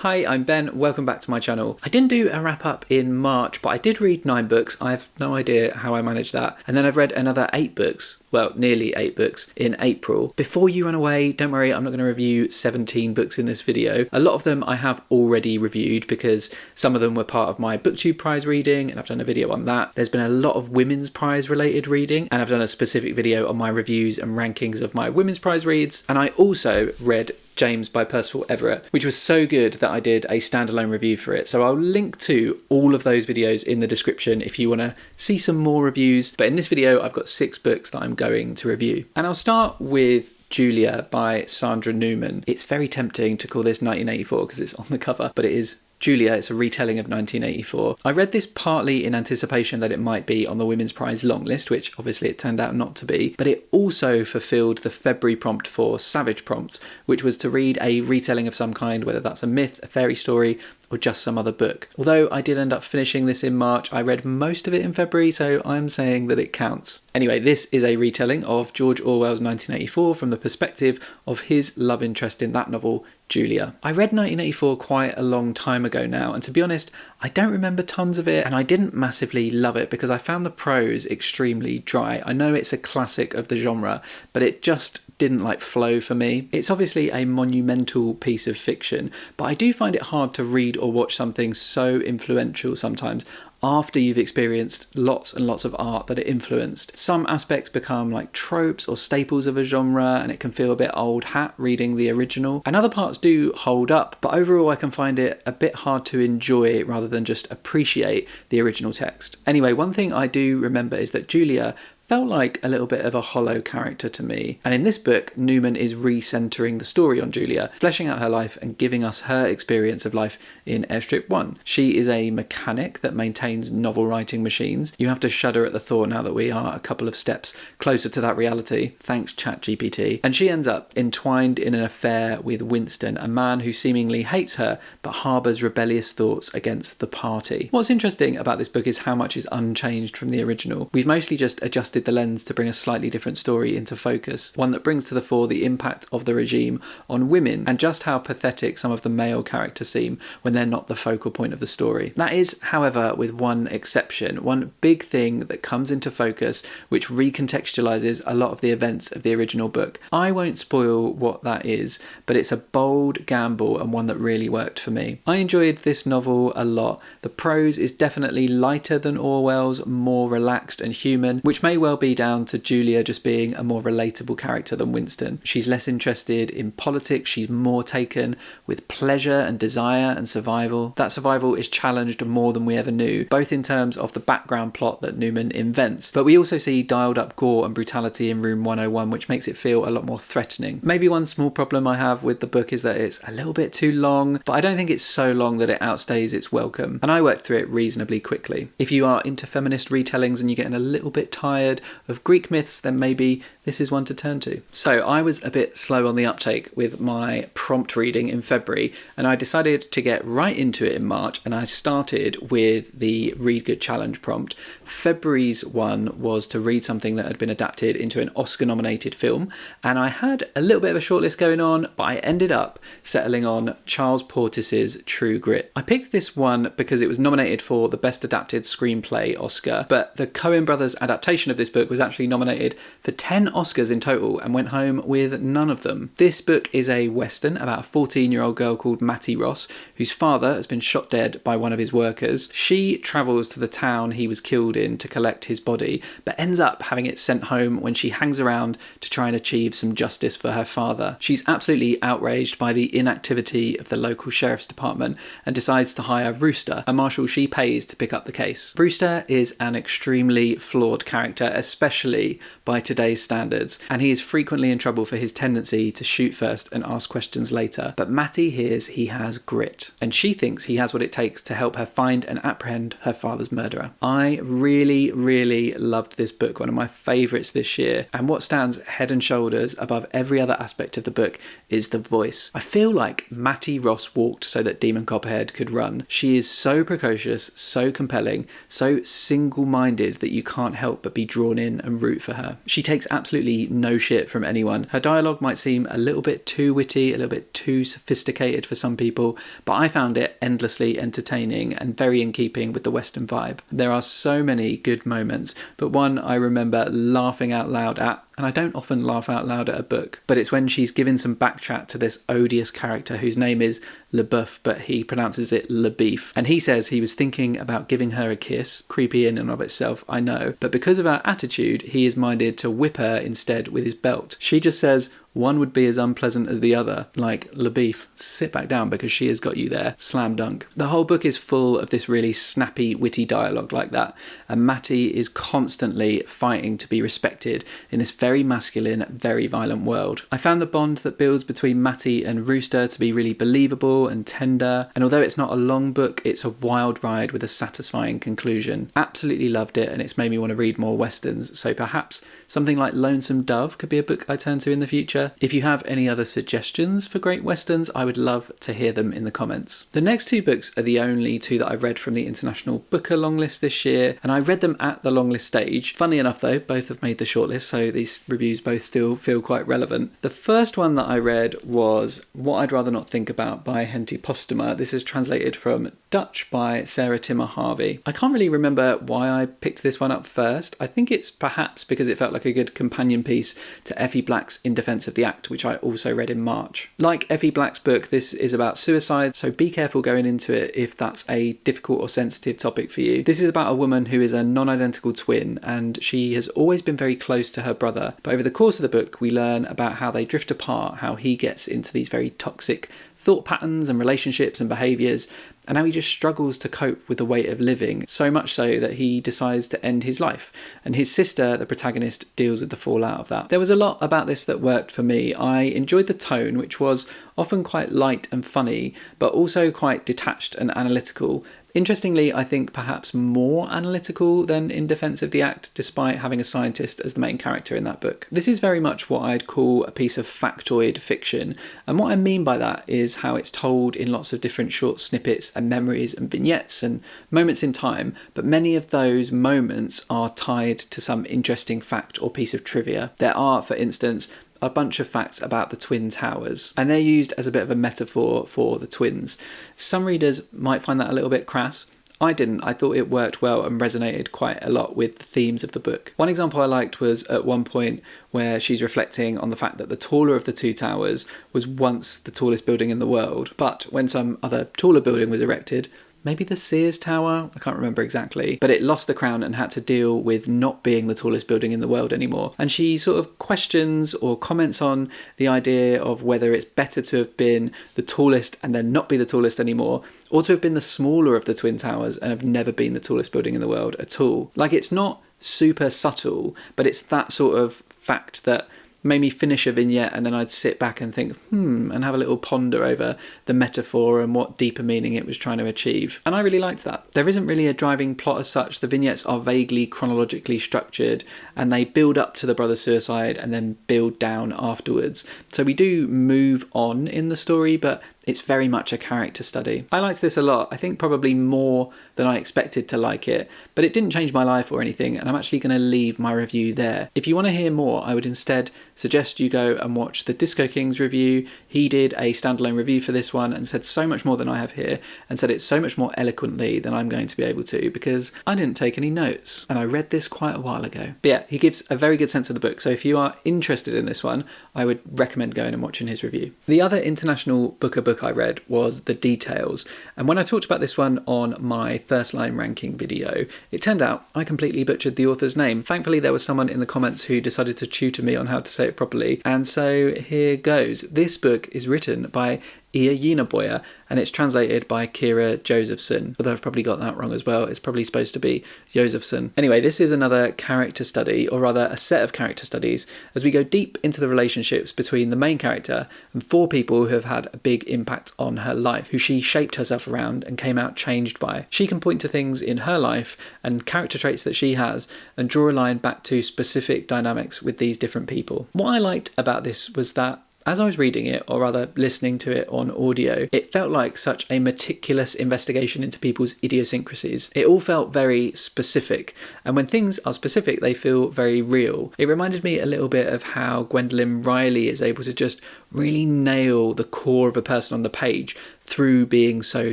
Hi, I'm Ben, welcome back to my channel. I didn't do a wrap up in March, but I did read 9 books. I have no idea how I managed that. And then I've read another 8 books, well, nearly 8 books in April. Before you run away, don't worry, I'm not going to review 17 books in this video. A lot of them I have already reviewed because some of them were part of my BookTube Prize reading, and I've done a video on that. There's been a lot of Women's Prize related reading, and I've done a specific video on my reviews and rankings of my Women's Prize reads. And I also read James by Percival Everett, which was so good that I did a standalone review for it. So I'll link to all of those videos in the description if you want to see some more reviews. But in this video, I've got 6 books that I'm going to review. And I'll start with Julia by Sandra Newman. It's very tempting to call this 1984 because it's on the cover, but it is Julia. It's a retelling of 1984. I read this partly in anticipation that it might be on the Women's Prize long list, which obviously it turned out not to be, but it also fulfilled the February prompt for Savage Prompts, which was to read a retelling of some kind, whether that's a myth, a fairy story, or just some other book. Although I did end up finishing this in March, I read most of it in February, so I'm saying that it counts. Anyway, this is a retelling of George Orwell's 1984 from the perspective of his love interest in that novel, Julia. I read 1984 quite a long time ago now, and to be honest, I don't remember tons of it, and I didn't massively love it because I found the prose extremely dry. I know it's a classic of the genre, but it just didn't flow for me. It's obviously a monumental piece of fiction, but I do find it hard to read or watch something so influential sometimes after you've experienced lots and lots of art that it influenced. Some aspects become like tropes or staples of a genre, and it can feel a bit old hat reading the original. And other parts do hold up, but overall I can find it a bit hard to enjoy rather than just appreciate the original text. Anyway, one thing I do remember is that Julia felt like a little bit of a hollow character to me. And in this book, Newman is re-centering the story on Julia, fleshing out her life and giving us her experience of life in Airstrip 1. She is a mechanic that maintains novel writing machines. You have to shudder at the thought now that we are a couple of steps closer to that reality. Thanks, ChatGPT. And she ends up entwined in an affair with Winston, a man who seemingly hates her but harbours rebellious thoughts against the party. What's interesting about this book is how much is unchanged from the original. We've mostly just adjusted the lens to bring a slightly different story into focus, one that brings to the fore the impact of the regime on women and just how pathetic some of the male characters seem when they're not the focal point of the story. That is, however, with one exception, one big thing that comes into focus which recontextualizes a lot of the events of the original book. I won't spoil what that is, but it's a bold gamble and one that really worked for me. I enjoyed this novel a lot. The prose is definitely lighter than Orwell's, more relaxed and human, which may well be down to Julia just being a more relatable character than Winston. She's less interested in politics, she's more taken with pleasure and desire and survival. That survival is challenged more than we ever knew, both in terms of the background plot that Newman invents, but we also see dialed up gore and brutality in Room 101, which makes it feel a lot more threatening. Maybe one small problem I have with the book is that it's a little bit too long, but I don't think it's so long that it outstays its welcome, and I worked through it reasonably quickly. If you are into feminist retellings and you're getting a little bit tired of Greek myths, then maybe this is one to turn to. So I was a bit slow on the uptake with my prompt reading in February, and I decided to get right into it in March, and I started with the Read Good Challenge prompt. February's one was to read something that had been adapted into an Oscar-nominated film, and I had a little bit of a shortlist going on, but I ended up settling on Charles Portis's True Grit. I picked this one because it was nominated for the Best Adapted Screenplay Oscar, but the Coen brothers adaptation of this book was actually nominated for 10 Oscars in total and went home with none of them. This book is a western about a 14-year-old girl called Mattie Ross, whose father has been shot dead by one of his workers. She travels to the town he was killed in to collect his body, but ends up having it sent home when she hangs around to try and achieve some justice for her father. She's absolutely outraged by the inactivity of the local sheriff's department and decides to hire Rooster, a marshal she pays to pick up the case. Rooster is an extremely flawed character, especially by today's standards, and he is frequently in trouble for his tendency to shoot first and ask questions later. But Mattie hears he has grit, and she thinks he has what it takes to help her find and apprehend her father's murderer. I really loved this book, one of my favourites this year, and what stands head and shoulders above every other aspect of the book is the voice. I feel like Mattie Ross walked so that Demon Copperhead could run. She is so precocious, so compelling, so single-minded that you can't help but be drawn in and root for her. She takes absolute absolutely no shit from anyone. Her dialogue might seem a little bit too witty, a little bit too sophisticated for some people, but I found it endlessly entertaining and very in keeping with the Western vibe. There are so many good moments, but one I remember laughing out loud at, and I don't often laugh out loud at a book, but it's when she's giving some backchat to this odious character whose name is LeBeouf, but he pronounces it LeBeef. And he says he was thinking about giving her a kiss. Creepy in and of itself, I know. But because of her attitude, he is minded to whip her instead with his belt. She just says, one would be as unpleasant as the other. Like, LeBeef, sit back down because she has got you there. Slam dunk. The whole book is full of this really snappy, witty dialogue like that. And Matty is constantly fighting to be respected in this very masculine, very violent world. I found the bond that builds between Matty and Rooster to be really believable and tender. And although it's not a long book, it's a wild ride with a satisfying conclusion. Absolutely loved it, and it's made me want to read more Westerns. So perhaps something like Lonesome Dove could be a book I turn to in the future. If you have any other suggestions for great Westerns, I would love to hear them in the comments. The next two books are the only two that I've read from the International Booker longlist this year, and I read them at the longlist stage. Funny enough though, both have made the shortlist, so these reviews both still feel quite relevant. The first one that I read was What I'd Rather Not Think About by Jente Posthuma. This is translated from Dutch by Sarah Timmer Harvey. I can't really remember why I picked this one up first. I think it's perhaps because it felt like a good companion piece to Effie Black's In Defence of the Act, which I also read in March. Like Effie Black's book, this is about suicide, so be careful going into it if that's a difficult or sensitive topic for you. This is about a woman who is a non-identical twin, and she has always been very close to her brother, but over the course of the book we learn about how they drift apart, how he gets into these very toxic thought patterns and relationships and behaviours, and how he just struggles to cope with the weight of living, so much so that he decides to end his life. And his sister, the protagonist, deals with the fallout of that. There was a lot about this that worked for me. I enjoyed the tone, which was often quite light and funny, but also quite detached and analytical. Interestingly, I think perhaps more analytical than In Defence of the Act, despite having a scientist as the main character in that book. This is very much what I'd call a piece of factoid fiction, and what I mean by that is how it's told in lots of different short snippets and memories and vignettes and moments in time, but many of those moments are tied to some interesting fact or piece of trivia. There are, for instance, a bunch of facts about the Twin Towers, and they're used as a bit of a metaphor for the twins. Some readers might find that a little bit crass. I didn't. I thought it worked well and resonated quite a lot with the themes of the book. One example I liked was at one point where she's reflecting on the fact that the taller of the two towers was once the tallest building in the world, but when some other taller building was erected, maybe the Sears Tower, I can't remember exactly, but it lost the crown and had to deal with not being the tallest building in the world anymore. And she sort of questions or comments on the idea of whether it's better to have been the tallest and then not be the tallest anymore, or to have been the smaller of the Twin Towers and have never been the tallest building in the world at all. Like, it's not super subtle, but it's that sort of fact that made me finish a vignette and then I'd sit back and think, and have a little ponder over the metaphor and what deeper meaning it was trying to achieve. And I really liked that. There isn't really a driving plot as such. The vignettes are vaguely chronologically structured and they build up to the brother's suicide and then build down afterwards. So we do move on in the story, but it's very much a character study. I liked this a lot. I think probably more than I expected to like it, but it didn't change my life or anything, and I'm actually going to leave my review there. If you want to hear more, I would instead suggest you go and watch the Disco Kings review. He did a standalone review for this one and said so much more than I have here, and said it so much more eloquently than I'm going to be able to, because I didn't take any notes, and I read this quite a while ago. But yeah, he gives a very good sense of the book, so if you are interested in this one, I would recommend going and watching his review. The other International Booker book I read was The Details, and when I talked about this one on my first line ranking video, it turned out I completely butchered the author's name. Thankfully there was someone in the comments who decided to tutor me on how to say it properly, and so here goes. This book is written by Iya Yinaboya, and it's translated by Kira Josefsson, although I've probably got that wrong as well. It's probably supposed to be Josefsson. Anyway, this is another character study, or rather a set of character studies, as we go deep into the relationships between the main character and four people who have had a big impact on her life, who she shaped herself around and came out changed by. She can point to things in her life and character traits that she has and draw a line back to specific dynamics with these different people. What I liked about this was that As I was reading it, or rather listening to it on audio, it felt like such a meticulous investigation into people's idiosyncrasies. It all felt very specific, and when things are specific, they feel very real. It reminded me a little bit of how Gwendolyn Riley is able to just really nail the core of a person on the page through being so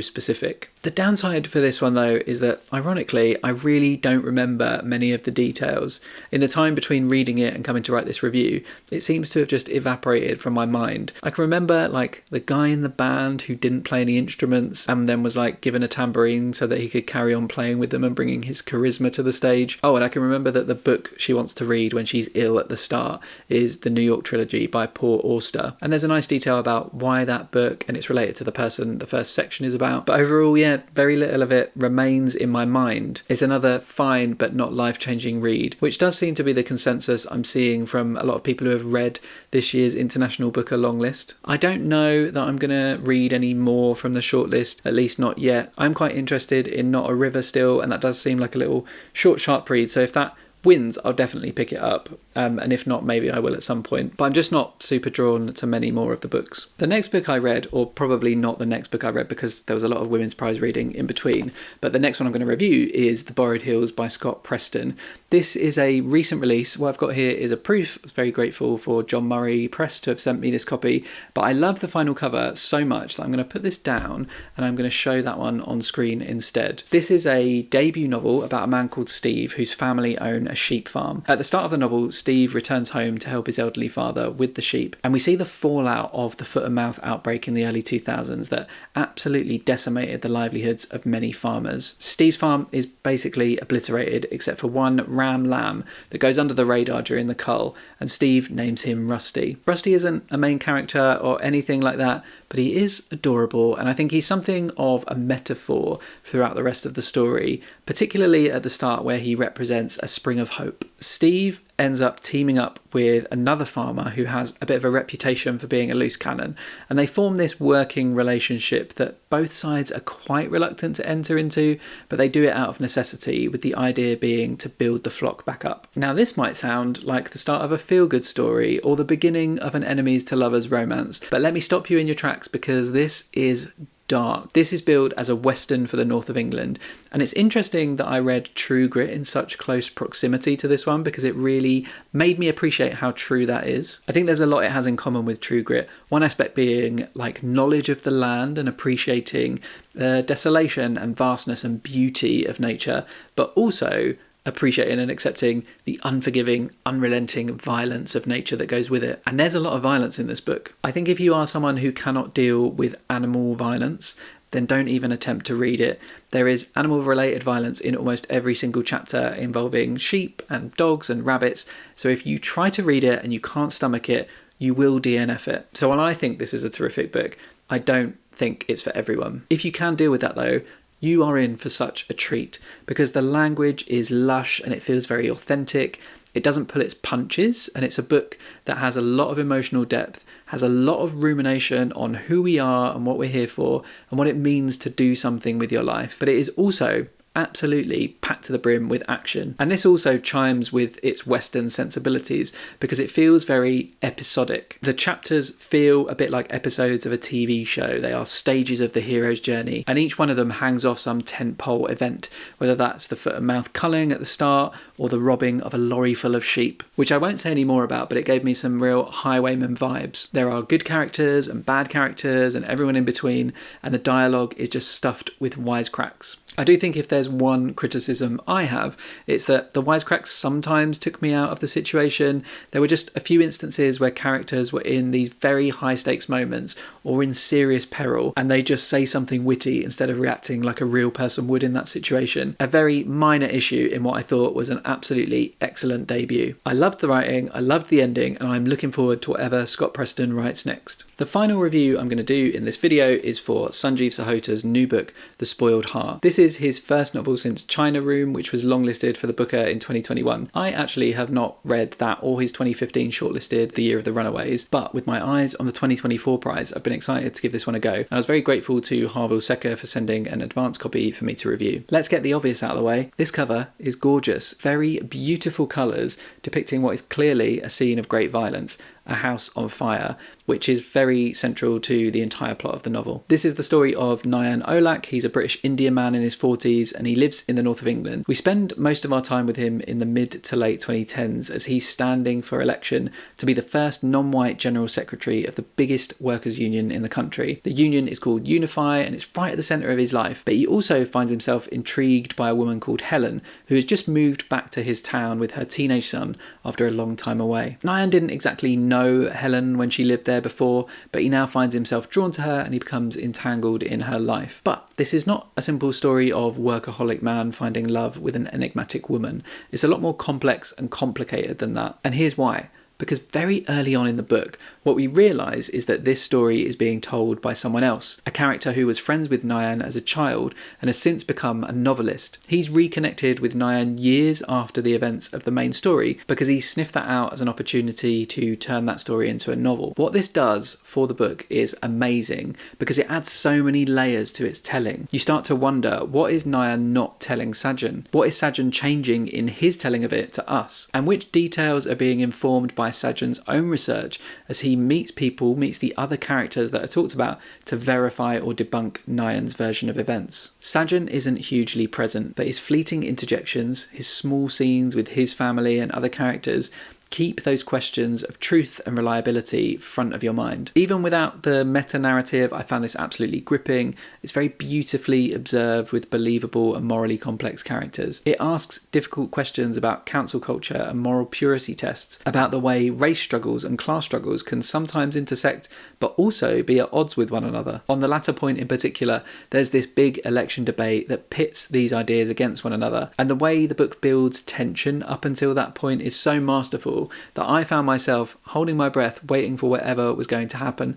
specific. The downside for this one though is that, ironically, I really don't remember many of the details. In the time between reading it and coming to write this review, it seems to have just evaporated from my mind. I can remember like the guy in the band who didn't play any instruments and then was like given a tambourine so that he could carry on playing with them and bringing his charisma to the stage. Oh, and I can remember that the book she wants to read when she's ill at the start is the New York Trilogy by Paul Auster. And there's a nice detail about why that book, and it's related to the person the first section is about. But overall, yeah, very little of it remains in my mind. It's another fine but not life-changing read, which does seem to be the consensus I'm seeing from a lot of people who have read this year's International Booker longlist. I don't know that I'm going to read any more from the shortlist, at least not yet. I'm quite interested in Not a River still, and that does seem like a little short, sharp read, so if that wins, I'll definitely pick it up, and if not, maybe I will at some point, but I'm just not super drawn to many more of the books. The next book I read, or probably not the next book I read because there was a lot of Women's Prize reading in between, but the next one I'm going to review is The Borrowed Hills by Scott Preston. This is a recent release. What I've got here is a proof. I'm very grateful for John Murray Press to have sent me this copy, but I love the final cover so much that I'm going to put this down and I'm going to show that one on screen instead. This is a debut novel about a man called Steve whose family own a sheep farm. At the start of the novel, Steve returns home to help his elderly father with the sheep, and we see the fallout of the foot and mouth outbreak in the early 2000s that absolutely decimated the livelihoods of many farmers. Steve's farm is basically obliterated except for one ram lamb that goes under the radar during the cull, and Steve names him Rusty. Rusty isn't a main character or anything like that, but he is adorable, and I think he's something of a metaphor throughout the rest of the story, particularly at the start where he represents a spring of hope. Steve ends up teaming up with another farmer who has a bit of a reputation for being a loose cannon, and they form this working relationship that both sides are quite reluctant to enter into, but they do it out of necessity, with the idea being to build the flock back up. Now this might sound like the start of a feel-good story or the beginning of an enemies to lovers romance, but let me stop you in your tracks because this is dark. This is billed as a western for the north of England, and it's interesting that I read True Grit in such close proximity to this one because it really made me appreciate how true that is. I think there's a lot it has in common with True Grit, one aspect being like knowledge of the land and appreciating the desolation and vastness and beauty of nature, but also appreciating and accepting the unforgiving, unrelenting violence of nature that goes with it. And there's a lot of violence in this book. I think if you are someone who cannot deal with animal violence, then don't even attempt to read it. There is animal-related violence in almost every single chapter involving sheep and dogs and rabbits. So if you try to read it and you can't stomach it, you will DNF it. So while I think this is a terrific book, I don't think it's for everyone. If you can deal with that though, you are in for such a treat because the language is lush and it feels very authentic. It doesn't pull its punches, and it's a book that has a lot of emotional depth, has a lot of rumination on who we are and what we're here for and what it means to do something with your life. But it is also absolutely packed to the brim with action. And this also chimes with its Western sensibilities because it feels very episodic. The chapters feel a bit like episodes of a TV show. They are stages of the hero's journey, and each one of them hangs off some tentpole event, whether that's the foot and mouth culling at the start or the robbing of a lorry full of sheep, which I won't say any more about, but it gave me some real Highwayman vibes. There are good characters and bad characters and everyone in between, and the dialogue is just stuffed with wisecracks. I do think if there's one criticism I have, it's that the wisecracks sometimes took me out of the situation. There were just a few instances where characters were in these very high stakes moments or in serious peril, and they just say something witty instead of reacting like a real person would in that situation. A very minor issue in what I thought was an absolutely excellent debut. I loved the writing, I loved the ending, and I'm looking forward to whatever Scott Preston writes next. The final review I'm going to do in this video is for Sunjeev Sahota's new book, The Spoiled Heart. This is his first novel since China Room, which was longlisted for the Booker in 2021. I actually have not read that or his 2015 shortlisted The Year of the Runaways, but with my eyes on the 2024 prize, I've been excited to give this one a go. And I was very grateful to Harvey Secker for sending an advance copy for me to review. Let's get the obvious out of the way. This cover is gorgeous. Very beautiful colours depicting what is clearly a scene of great violence, a house on fire. which is very central to the entire plot of the novel. This is the story of Nyan Olak. He's a British Indian man in his 40s and he lives in the north of England. We spend most of our time with him in the mid to late 2010s as he's standing for election to be the first non-white general secretary of the biggest workers' union in the country. The union is called Unify and it's right at the centre of his life, but he also finds himself intrigued by a woman called Helen who has just moved back to his town with her teenage son after a long time away. Nyan didn't exactly know Helen when she lived there before, but he now finds himself drawn to her and he becomes entangled in her life. But this is not a simple story of workaholic man finding love with an enigmatic woman. It's a lot more complex and complicated than that. And here's why. Because very early on in the book, what we realise is that this story is being told by someone else, a character who was friends with Nyan as a child and has since become a novelist. He's reconnected with Nyan years after the events of the main story because he sniffed that out as an opportunity to turn that story into a novel. What this does for the book is amazing because it adds so many layers to its telling. You start to wonder, what is Nyan not telling Sajan? What is Sajan changing in his telling of it to us? And which details are being informed by Sajan's own research as he meets the other characters that are talked about to verify or debunk Nyan's version of events. Sajan isn't hugely present, but his fleeting interjections, his small scenes with his family and other characters, keep those questions of truth and reliability front of your mind. Even without the meta-narrative, I found this absolutely gripping. It's very beautifully observed with believable and morally complex characters. It asks difficult questions about council culture and moral purity tests, about the way race struggles and class struggles can sometimes intersect but also be at odds with one another. On the latter point in particular, there's this big election debate that pits these ideas against one another, and the way the book builds tension up until that point is so masterful that I found myself holding my breath waiting for whatever was going to happen.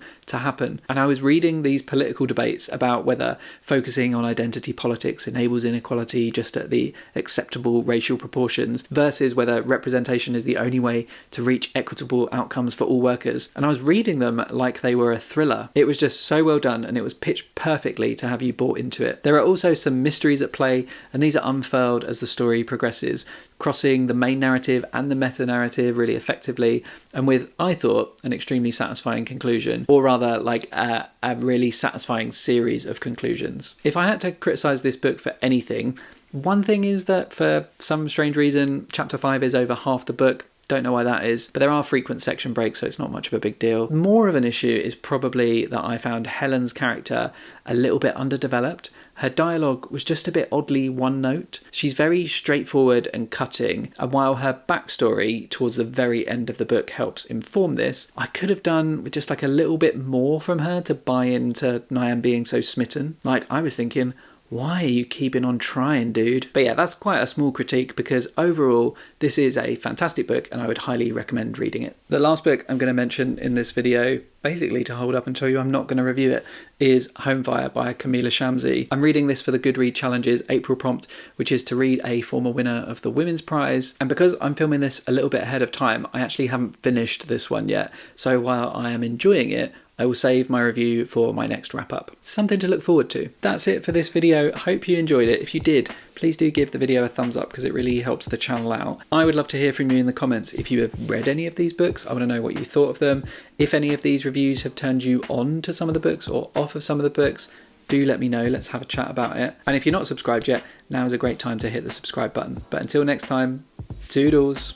And I was reading these political debates about whether focusing on identity politics enables inequality just at the acceptable racial proportions versus whether representation is the only way to reach equitable outcomes for all workers. And I was reading them like they were a thriller. It was just so well done and it was pitched perfectly to have you bought into it. There are also some mysteries at play and these are unfurled as the story progresses, crossing the main narrative and the meta-narrative really effectively, and with, I thought, an extremely satisfying conclusion, or rather like a really satisfying series of conclusions. If I had to criticise this book for anything, one thing is that for some strange reason, chapter 5 is over half the book. Don't know why that is, but there are frequent section breaks, so it's not much of a big deal. More of an issue is probably that I found Helen's character a little bit underdeveloped. Her dialogue was just a bit oddly one note. She's very straightforward and cutting, and while her backstory towards the very end of the book helps inform this, I could have done with just like a little bit more from her to buy into Nyan being so smitten. Like, I was thinking, why are you keeping on trying, dude? But yeah, that's quite a small critique because overall, this is a fantastic book and I would highly recommend reading it. The last book I'm going to mention in this video, basically to hold up and show you I'm not going to review it, is Home Fire by Kamila Shamsie. I'm reading this for the Goodread Challenge's April prompt, which is to read a former winner of the Women's Prize. And because I'm filming this a little bit ahead of time, I actually haven't finished this one yet. So while I am enjoying it, I will save my review for my next wrap up. Something to look forward to. That's it for this video. I hope you enjoyed it. If you did, please do give the video a thumbs up because it really helps the channel out. I would love to hear from you in the comments if you have read any of these books. I want to know what you thought of them. If any of these reviews have turned you on to some of the books or off of some of the books, do let me know. Let's have a chat about it. And if you're not subscribed yet, now is a great time to hit the subscribe button. But until next time, toodles.